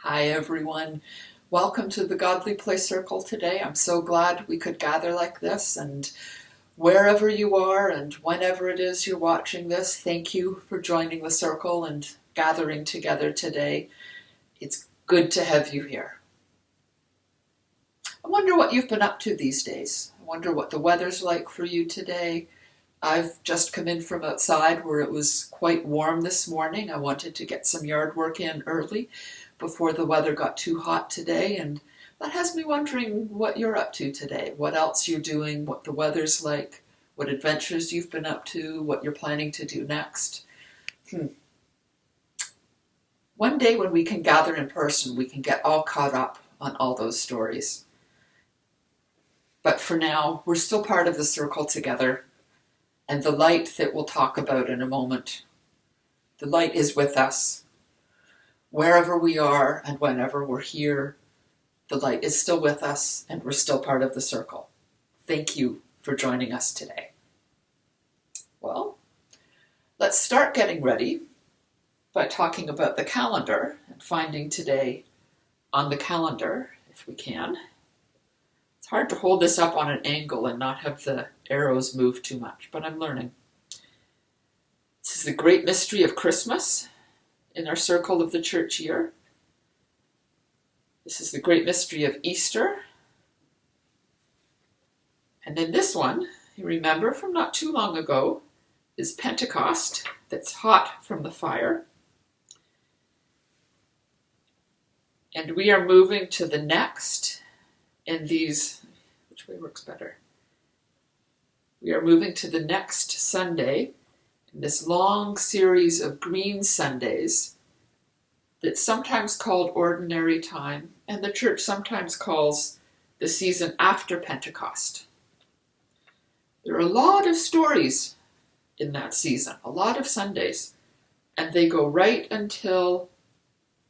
Hi everyone. Welcome to the Godly Play Circle today. I'm so glad we could gather like this, and wherever you are and whenever it is you're watching this, thank you for joining the circle and gathering together today. It's good to have you here. I wonder what you've been up to these days. I wonder what the weather's like for you today. I've just come in from outside where it was quite warm this morning. I wanted to get some yard work in early before the weather got too hot today, and that has me wondering what you're up to today, what else you're doing, what the weather's like, what adventures you've been up to, what you're planning to do next. One day when we can gather in person, we can get all caught up on all those stories. But for now, we're still part of the circle together, and the light that we'll talk about in a moment, the light is with us. Wherever we are and whenever we're here, the light is still with us and we're still part of the circle. Thank you for joining us today. Well, let's start getting ready by talking about the calendar and finding today on the calendar, if we can. It's hard to hold this up on an angle and not have the arrows move too much, but I'm learning. This is the great mystery of Christmas in our circle of the church year. This is the great mystery of Easter. And then this one, you remember from not too long ago, is Pentecost, that's hot from the fire. And we are moving to the next in these, which way works better? We are moving to the next Sunday in this long series of green Sundays that's sometimes called Ordinary Time, and the church sometimes calls the season after Pentecost. There are a lot of stories in that season, a lot of Sundays, and they go right until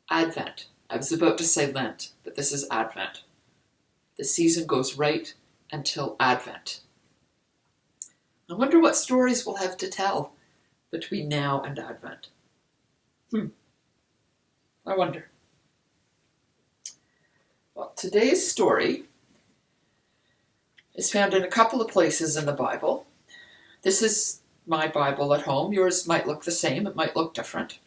Advent. I was about to say Lent, but this is Advent. The season goes right until Advent. I wonder what stories we'll have to tell between now and Advent. I wonder. Well, today's story is found in a couple of places in the Bible. This is my Bible at home. Yours might look the same. It might look different.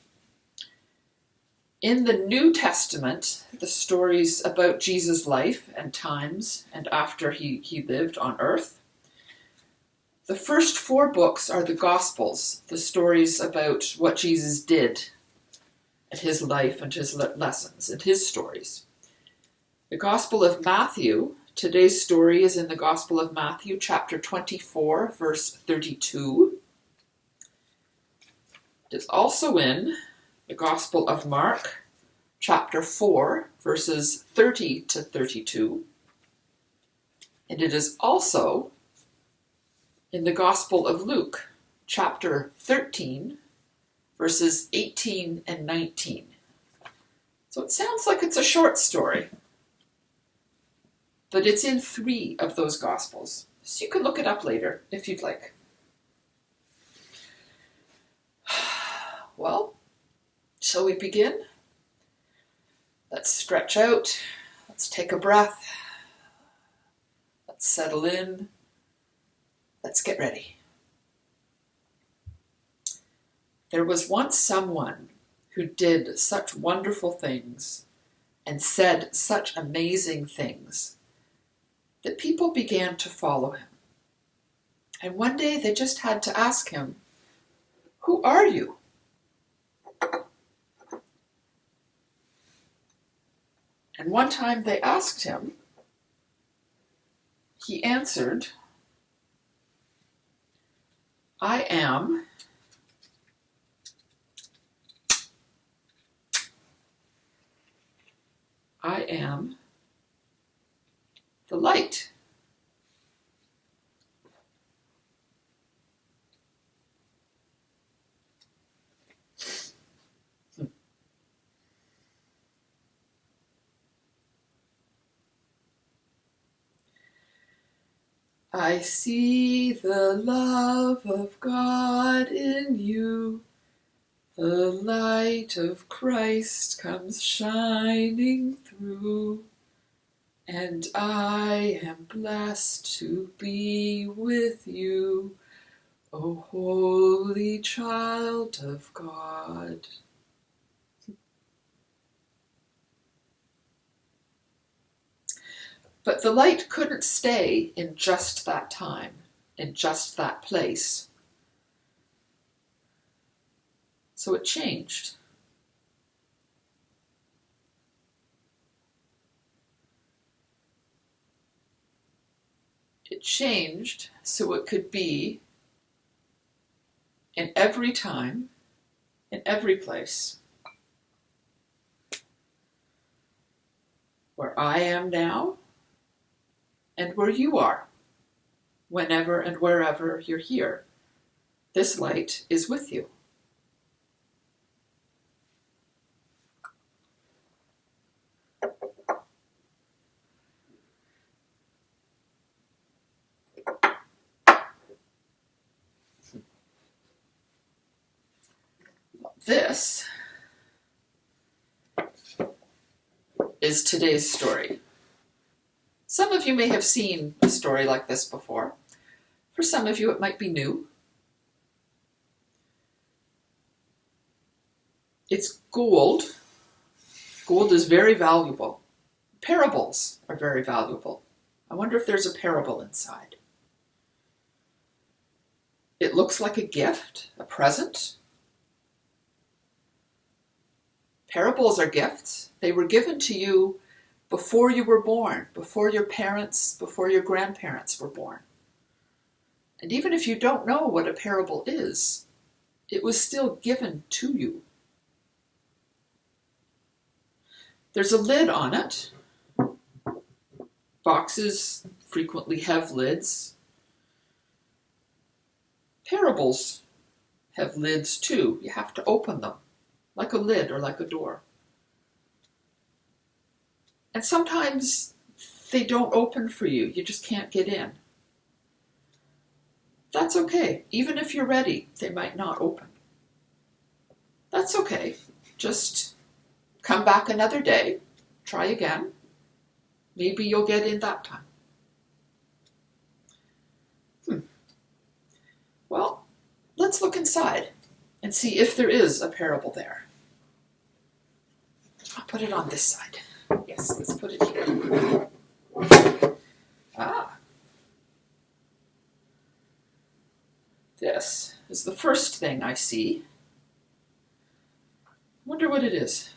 In the New Testament, the stories about Jesus' life and times and after he lived on earth, the first 4 books are the Gospels, the stories about what Jesus did and his life and his lessons and his stories. The Gospel of Matthew, today's story is in the Gospel of Matthew, chapter 24, verse 32. It is also in the Gospel of Mark, chapter 4, verses 30 to 32. And it is also in the Gospel of Luke, chapter 13, verses 18 and 19. So it sounds like it's a short story, but it's in 3 of those Gospels. So you can look it up later if you'd like. Well, shall we begin? Let's stretch out. Let's take a breath. Let's settle in. Let's get ready. There was once someone who did such wonderful things and said such amazing things that people began to follow him. And one day they just had to ask him, "Who are you?" And one time they asked him, he answered, "I am the light." I see the love of God in you, The light of Christ comes shining through, and I am blessed to be with you, O holy child of God. But the light couldn't stay in just that time, in just that place. So it changed. It changed so it could be in every time, in every place. Where I am now, and where you are, whenever and wherever you're here. This light is with you. This is today's story. Some of you may have seen a story like this before. For some of you, it might be new. It's gold. Gold is very valuable. Parables are very valuable. I wonder if there's a parable inside. It looks like a gift, a present. Parables are gifts. They were given to you before you were born, before your parents, before your grandparents were born. And even if you don't know what a parable is, it was still given to you. There's a lid on it. Boxes frequently have lids. Parables have lids too. You have to open them, like a lid or like a door. And sometimes they don't open for you. You just can't get in. That's okay. Even if you're ready, they might not open. That's okay. Just come back another day. Try again. Maybe you'll get in that time. Well, let's look inside and see if there is a parable there. I'll put it on this side. Yes, let's put it here. This is the first thing I see. Wonder what it is.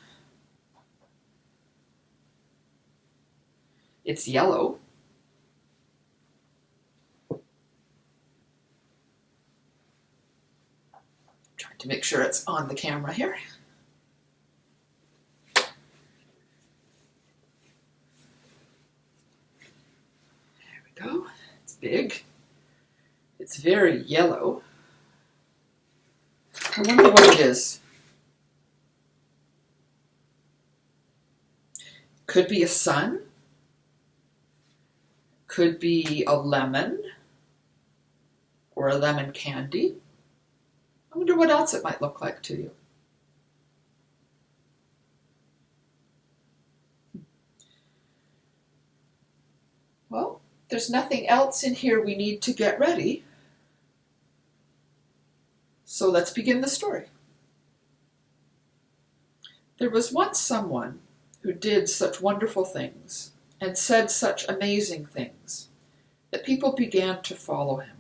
It's yellow. Trying to make sure it's on the camera here. Go. It's big. It's very yellow. I wonder what it is. Could be a sun. Could be a lemon. Or a lemon candy. I wonder what else it might look like to you. Well, there's nothing else in here we need to get ready. So let's begin the story. There was once someone who did such wonderful things and said such amazing things that people began to follow him.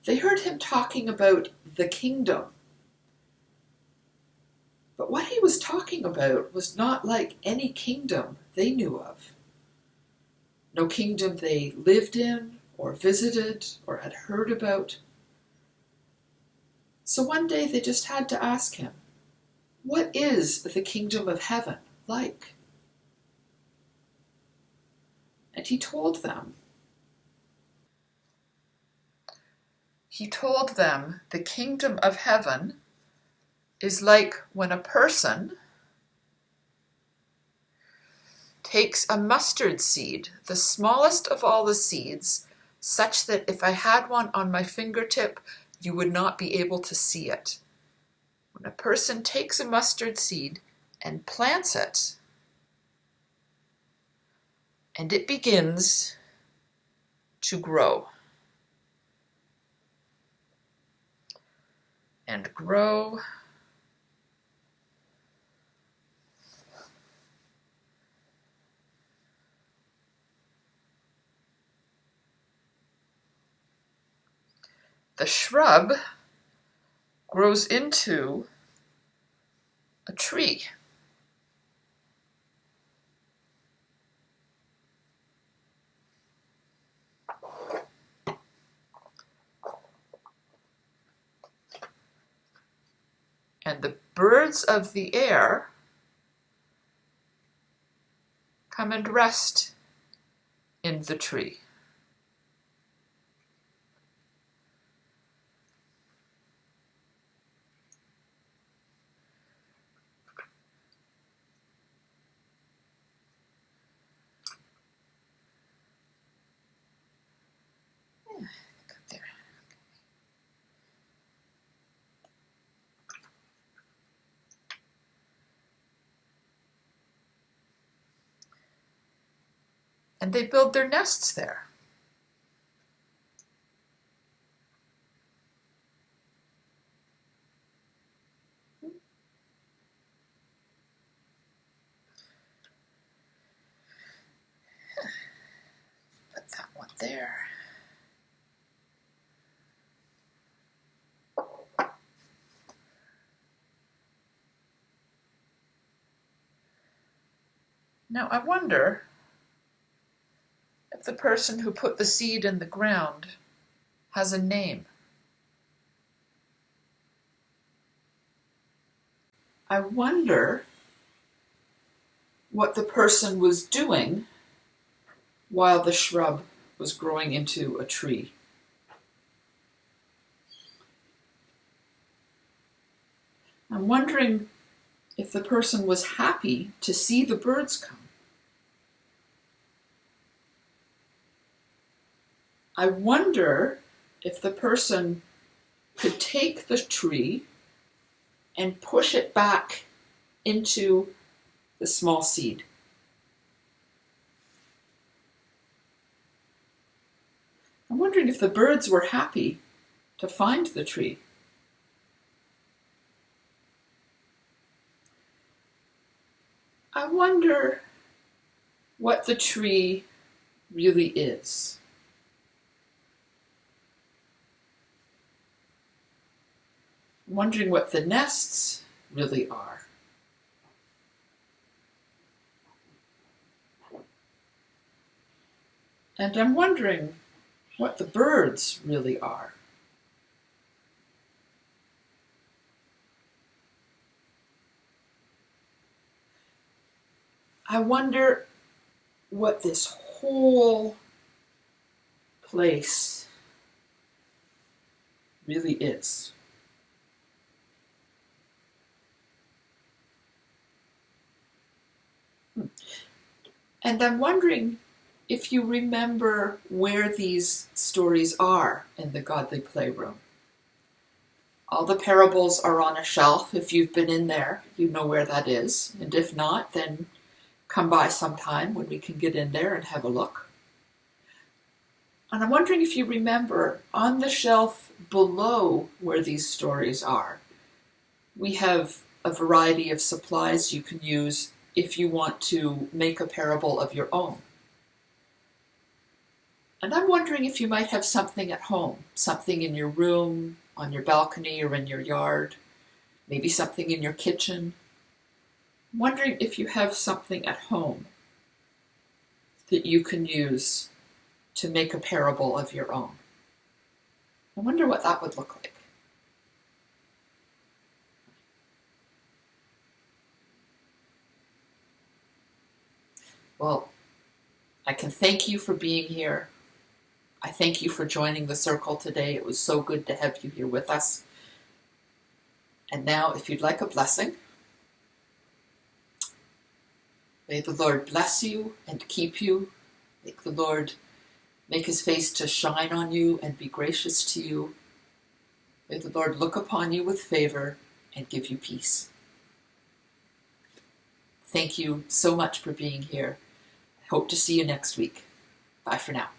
They heard him talking about the kingdom. But what he was talking about was not like any kingdom they knew of. No kingdom they lived in or visited or had heard about. So one day they just had to ask him, what is the kingdom of heaven like? And he told them. He told them the kingdom of heaven is like when a person takes a mustard seed, the smallest of all the seeds, such that if I had one on my fingertip, you would not be able to see it. When a person takes a mustard seed and plants it, and it begins to grow and grow the shrub grows into a tree. And the birds of the air come and rest in the tree. There. And they build their nests there. Put that one there. Now I wonder if the person who put the seed in the ground has a name. I wonder what the person was doing while the shrub was growing into a tree. I'm wondering if the person was happy to see the birds come. I wonder if the person could take the tree and push it back into the small seed. I'm wondering if the birds were happy to find the tree. I wonder what the tree really is. I'm wondering what the nests really are. And I'm wondering what the birds really are. I wonder what this whole place really is. And I'm wondering if you remember where these stories are in the Godly Playroom. All the parables are on a shelf. If you've been in there, you know where that is. And if not, then come by sometime when we can get in there and have a look. And I'm wondering if you remember, on the shelf below where these stories are, we have a variety of supplies you can use if you want to make a parable of your own. And I'm wondering if you might have something at home, something in your room, on your balcony, or in your yard, maybe something in your kitchen. I'm wondering if you have something at home that you can use to make a parable of your own. I wonder what that would look like. Well, I can thank you for being here. I thank you for joining the circle today. It was so good to have you here with us. And now, if you'd like a blessing, may the Lord bless you and keep you. May the Lord make his face to shine on you and be gracious to you. May the Lord look upon you with favor and give you peace. Thank you so much for being here. I hope to see you next week. Bye for now.